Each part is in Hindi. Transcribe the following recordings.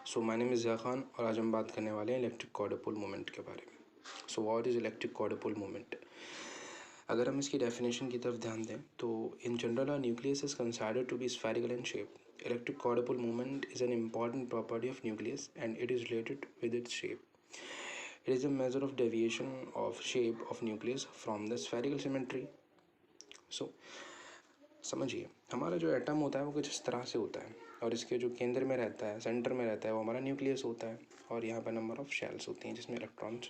So my name is Ziya Khan और आज हम बात करने वाले हैं इलेक्ट्रिक कॉर्ड डिपोल मोमेंट के बारे में। So what is electric quadrupole moment? अगर हम इसकी डेफिनेशन की तरफ ध्यान दें तो in general a nucleus is considered to be spherical in shape. Electric quadrupole movement is an important property of nucleus and it is related with its shape. It is a measure of deviation of shape of nucleus from the spherical symmetry. So समझिए, हमारा जो एटम होता है वो कुछ इस तरह से होता है और इसके जो केंद्र में रहता है, सेंटर में रहता है, वो हमारा न्यूक्लियस होता है और यहाँ पर नंबर ऑफ शेल्स होती हैं जिसमें इलेक्ट्रॉन्स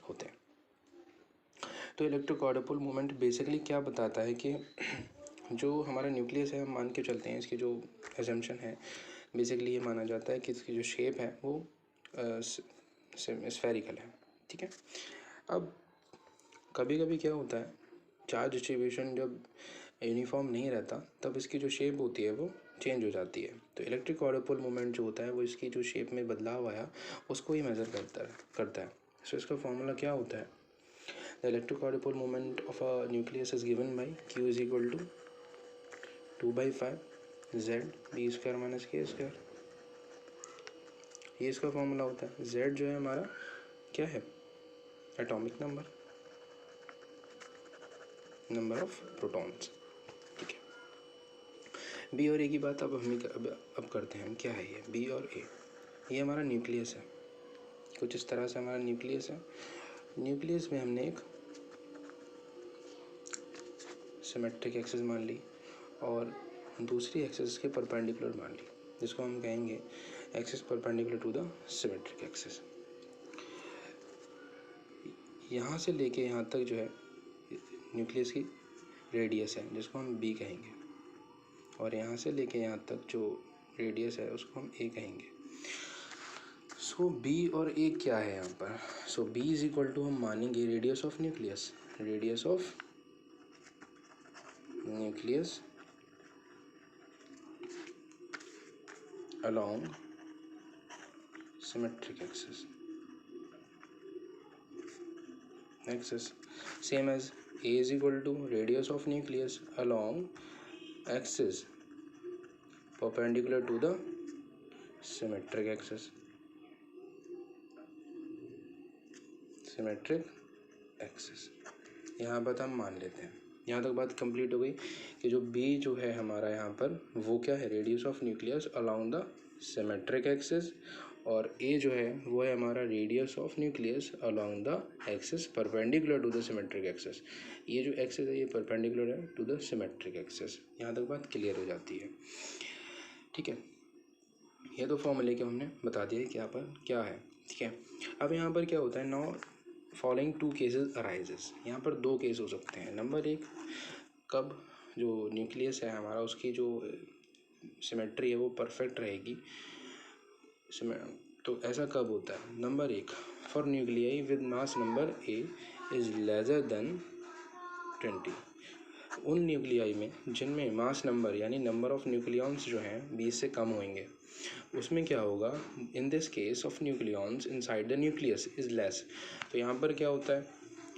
होते हैं. तो electric quadrupole moment basically क्या बताता है कि जो हमारा न्यूक्लियस है, हम मान के चलते हैं, इसकी जो एजम्पशन है बेसिकली ये माना जाता है कि इसकी जो शेप है वो स्फेरिकल है. ठीक है. अब कभी कभी क्या होता है, चार्ज डिस्ट्रीब्यूशन जब यूनिफॉर्म नहीं रहता तब इसकी जो शेप होती है वो चेंज हो जाती है. तो इलेक्ट्रिक कॉर्ड डिपोल मोमेंट जो होता है वो इसकी जो शेप में बदलाव आया उसको ही मेज़र करता है. सो इसका फॉर्मूला क्या होता है? The electric quadrupole moment of a nucleus is given by Q is equal to 2/5 Z B square minus K square. ये इसका फॉर्मूला होता है. Z जो है हमारा क्या है? Atomic number of protons. ठीक है. बी और ए की बात अब करते हैं. क्या है ये बी और ए? ये हमारा न्यूक्लियस है. कुछ इस तरह से हमारा न्यूक्लियस है. न्यूक्लियस में हमने एक सिमेट्रिक एक्सिस मान ली और दूसरी एक्सिस के परपेंडिकुलर मान ली, जिसको हम कहेंगे axis perpendicular to the symmetric axis. यहाँ से लेके यहाँ तक जो है न्यूक्लियस की रेडियस है जिसको हम बी कहेंगे और यहाँ से लेके यहाँ तक जो रेडियस है उसको हम ए कहेंगे. सो बी और ए क्या है यहाँ पर? सो बी इज इक्वल टू हम मानेंगे radius of nucleus along symmetric axis same as A is equal to radius of nucleus along axis perpendicular to the symmetric axis. यहाँ पर हम मान लेते हैं. यहाँ तक बात कंप्लीट हो गई कि जो B जो है हमारा यहाँ पर वो क्या है? Radius of nucleus along the symmetric axis और A जो है वो है हमारा radius of nucleus along the axis perpendicular to the symmetric axis. ये जो एक्सिस है ये परपेंडिकुलर है टू द सिमेट्रिक एक्सिस. यहाँ तक बात क्लियर हो जाती है. ठीक है. ये तो फॉर्मूले के हमने बता दिया कि यहाँ पर क्या है. ठीक है. अब यहाँ पर क्या होता है? Now following 2 cases arises. यहाँ पर 2 केस हो सकते हैं. नंबर 1, कब जो न्यूक्लियस है हमारा उसकी जो सिमेट्री है वो परफेक्ट रहेगी. तो ऐसा कब होता है? Number 1, for nuclei with mass number A is lesser than 20. उन न्यूक्लियाई में जिनमें मास नंबर यानी नंबर ऑफ न्यूक्लियॉन्स जो हैं 20 से कम होंगे उसमें क्या होगा? In this case of nucleons inside the nucleus is less. तो यहाँ पर क्या होता है?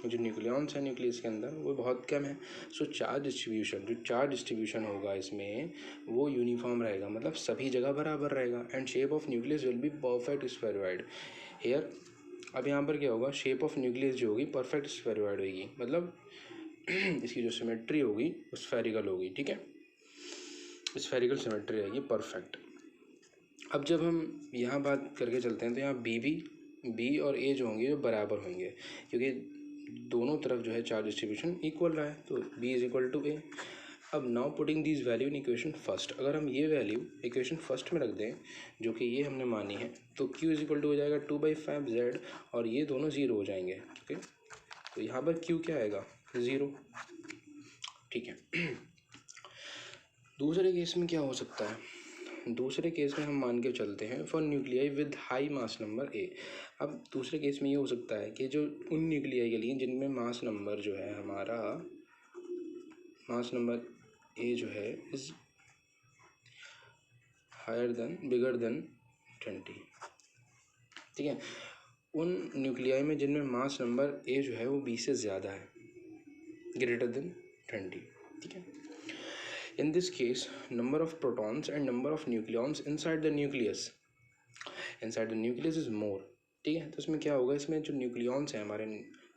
जो न्यूक्लियॉन्स है न्यूक्लियस के अंदर वो बहुत कम है. सो चार्ज डिस्ट्रीब्यूशन होगा इसमें वो यूनिफॉर्म रहेगा, मतलब सभी जगह बराबर रहेगा. And shape of nucleus will be perfect spheroid here. अब यहाँ पर क्या होगा? शेप ऑफ न्यूक्लियस जो होगी परफेक्ट स्फेरॉइड होगी, मतलब इसकी जो सिमेट्री होगी वो स्फेरिकल होगी. ठीक है. स्फेरिकल सिमेट्री रहेगी परफेक्ट. अब जब हम यहाँ बात करके चलते हैं तो यहाँ बी और ए जो होंगे वो बराबर होंगे क्योंकि दोनों तरफ जो है चार्ज डिस्ट्रीब्यूशन इक्वल रहा है. तो B इज इक्वल टू ए. अब now putting this value in equation first. अगर हम ये वैल्यू इक्वेशन फर्स्ट में रख दें जो कि ये हमने मानी है तो Q इज इक्वल टू हो जाएगा 2/5 Z और ये दोनों ज़ीरो हो जाएंगे. ओके. तो यहाँ पर Q क्या आएगा? 0. ठीक है. दूसरे केस में क्या हो सकता है? दूसरे केस में हम मान के चलते हैं for nuclei with high mass number A. अब दूसरे केस में ये हो सकता है कि जो उन न्यूक्लियाई के लिए जिनमें मास नंबर जो है हमारा मास नंबर A जो है इज बिगर देन 20. ठीक है. उन न्यूक्लियाई में जिनमें मास नंबर A जो है वो 20 से ज़्यादा है, ग्रेटर देन 20. ठीक है. In this case, number of protons and number of nucleons inside the nucleus inside the nucleus is more. ठीक है, तो इसमें क्या होगा, इसमें जो न्यूक्लियॉन्स हैं हमारे,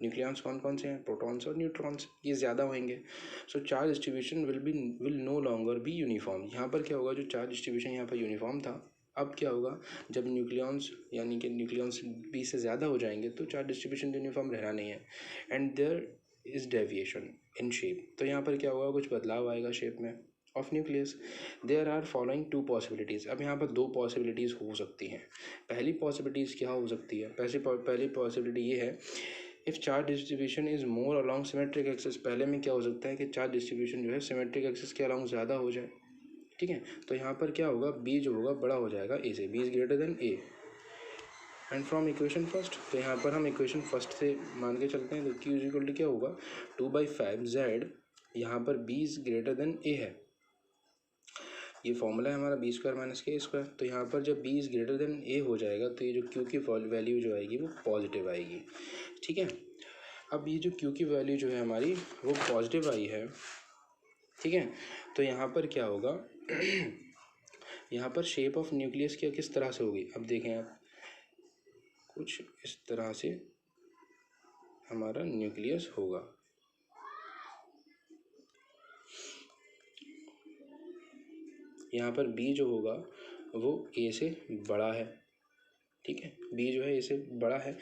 न्यूक्लियॉन्स कौन कौन से हैं, प्रोटॉन्स और न्यूट्रॉन्स, ये ज़्यादा होंगे। So charge distribution will no longer be uniform. यहाँ पर क्या होगा, जो चार्ज डिस्ट्रीब्यूशन यहाँ पर यूनिफॉर्म था, अब क्या होगा, जब न्यूक्लियॉन्स यानी कि न्यूक्लियॉन्स बी से ज़्यादा हो जाएंगे तो चार्ज डिस्ट्रीब्यूशन यूनिफॉर्म रहना नहीं है, and there is deviation in shape. तो यहाँ पर क्या होगा, कुछ बदलाव आएगा शेप में of nucleus. There are following two possibilities. अब यहाँ पर दो पॉसिबिलिटीज़ हो सकती हैं। पहली पॉसिबिलिटीज़ क्या हो सकती है, पहली पॉसिबिलिटी ये है, if charge distribution is more along symmetric axis. पहले में क्या हो सकता है कि चार्ज डिस्ट्रीब्यूशन जो है सिमेट्रिक एक्सिस के अलॉन्ग ज़्यादा हो जाए। ठीक है, तो यहाँ पर क्या होगा, बी जो होगा बड़ा हो जाएगा ए से, B is greater than A. And from equation first, तो यहाँ पर हम इक्वेशन फर्स्ट से मान के चलते हैं, तो क्यू इज इक्वल टू क्या होगा, 2/5 z, यहाँ पर बी इज़ ग्रेटर देन ए है। ये फॉर्मूला है हमारा B square minus K square. तो यहाँ पर जब बी इज़ ग्रेटर देन ए हो जाएगा तो ये जो क्यू की वैल्यू जो आएगी वो पॉजिटिव आएगी। ठीक है, अब ये जो क्यू की वैल्यू जो है हमारी वो पॉजिटिव आई है। ठीक है, तो यहाँ पर क्या होगा यहाँ पर शेप ऑफ न्यूक्लियस क्या किस तरह से होगी, अब देखें आप, कुछ इस तरह से हमारा न्यूक्लियस होगा। यहाँ पर बी जो होगा वो ए से बड़ा है। ठीक है, बी जो है ए से बड़ा है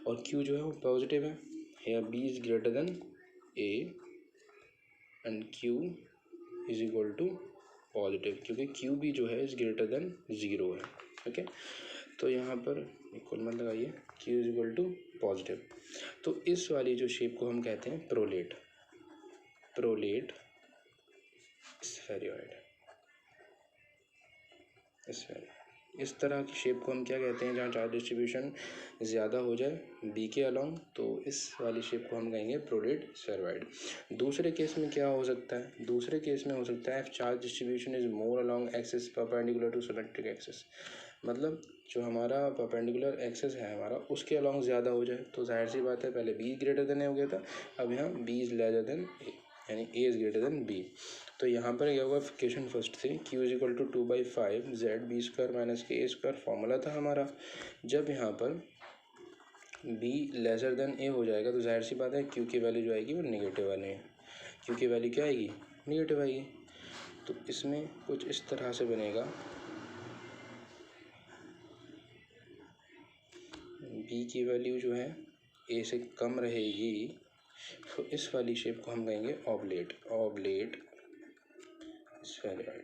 और क्यू जो है वो पॉजिटिव है, या B is greater than A and Q is equal to positive, क्योंकि क्यू भी जो है इज ग्रेटर देन 0 है। ओके, तो यहाँ पर इक्वल मत लगाइए, Q is equal to positive. तो इस वाली जो शेप को हम कहते हैं प्रोलेट, प्रोलेट स्फेरॉइड। इस तरह की शेप को हम क्या कहते हैं, जहाँ चार्ज डिस्ट्रीब्यूशन ज़्यादा हो जाए बी के अलोंग, तो इस वाली शेप को हम कहेंगे प्रोलेट स्फेरॉइड। दूसरे केस में क्या हो सकता है, दूसरे केस में हो सकता है charge distribution is more along axis perpendicular to symmetric axis. मतलब जो हमारा परपेंडिकुलर एक्सिस है हमारा उसके अलोंग ज़्यादा हो जाए, तो जाहिर सी बात है पहले बी ग्रेटर देन ए हो गया था, अब यहाँ B is lesser than A, यानी A is greater than B. तो यहाँ पर क्या होगा, इक्वेशन फर्स्ट से Q is equal to 2/5 z B square minus K square formula था हमारा। जब यहाँ पर बी लेसर देन ए हो जाएगा तो जाहिर सी बात है क्यू की वैल्यू जो आएगी वो नेगेटिव वाली है, क्यू की वैल्यू क्या आएगी, नेगेटिव आएगी। तो इसमें कुछ इस तरह से बनेगा, बी की वैल्यू जो है ए से कम रहेगी, तो इस वाली शेप को हम कहेंगे ऑब्लेट, ऑब्लेट स्फेरॉइड।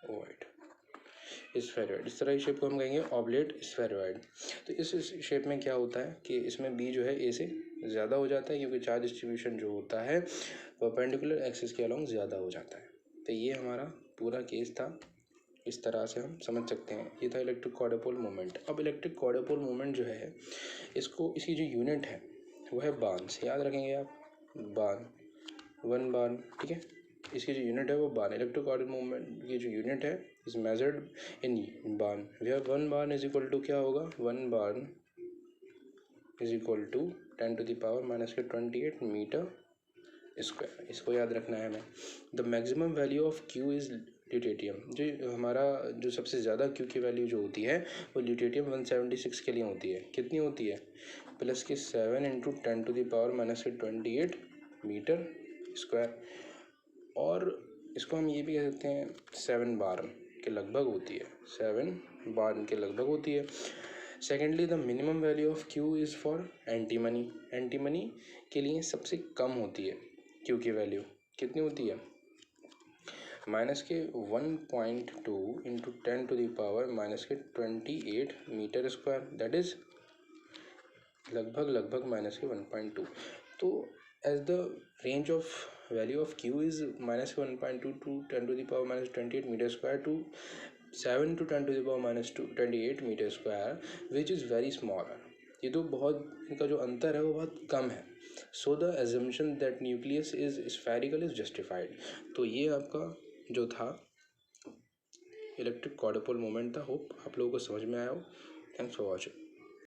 ओवाइड स्फेरॉइड, इस तरह की शेप को हम कहेंगे ऑब्लेट स्फेरॉइड। तो इस शेप में क्या होता है कि इसमें बी जो है ए से ज़्यादा हो जाता है, क्योंकि चार्ज डिस्ट्रीब्यूशन जो होता है परपेंडिकुलर एक्सिस के अलोंग ज़्यादा हो जाता है। तो ये हमारा पूरा केस था, इस तरह से हम समझ सकते हैं। ये था इलेक्ट्रिक क्वाड्रुपोल मूवमेंट। अब इलेक्ट्रिक क्वाड्रुपोल मूवमेंट जो है इसको, इसकी जो यूनिट है वो है बार्न्स, याद रखेंगे आप, बार्न, 1 बार्न। ठीक है, इसकी जो यूनिट है वो बार्न, इलेक्ट्रिक क्वाड्रुपोल मूवमेंट की जो यूनिट है इज मेजर्ड इन बार्न, where 1 barn is equal to क्या होगा, 1 barn is equal to 10⁻⁻28 metre square. इसको याद रखना है हमें। The maximum value of Q is lutetium, जो हमारा जो सबसे ज़्यादा क्यू की वैल्यू जो होती है वो ल्यूटेटियम 176 के लिए होती है। कितनी होती है, प्लस के 7 × 10⁻⁻28 मीटर स्क्वायर, और इसको हम ये भी कह सकते हैं 7 बार्न के लगभग होती है, 7 बार्न के लगभग होती है। Secondly the minimum value of Q is for antimony, antimony के लिए सबसे कम होती है क्यू की वैल्यू, कितनी होती है, minus K 1.2 × 10⁻⁻28 metre square, that is लगभग माइनस के 1.2। तो as the range of value of Q is minus K 1.2 to 10⁻⁻28 metre square to 7 to 10⁻⁻28 metre square, which is very small. ये तो बहुत, इनका जो अंतर है वो बहुत कम है। So the assumption that nucleus is spherical is justified. तो ये आपका जो था इलेक्ट्रिक क्वाड्रुपोल मोमेंट था। होप आप लोगों को समझ में आया हो। Thanks for watching.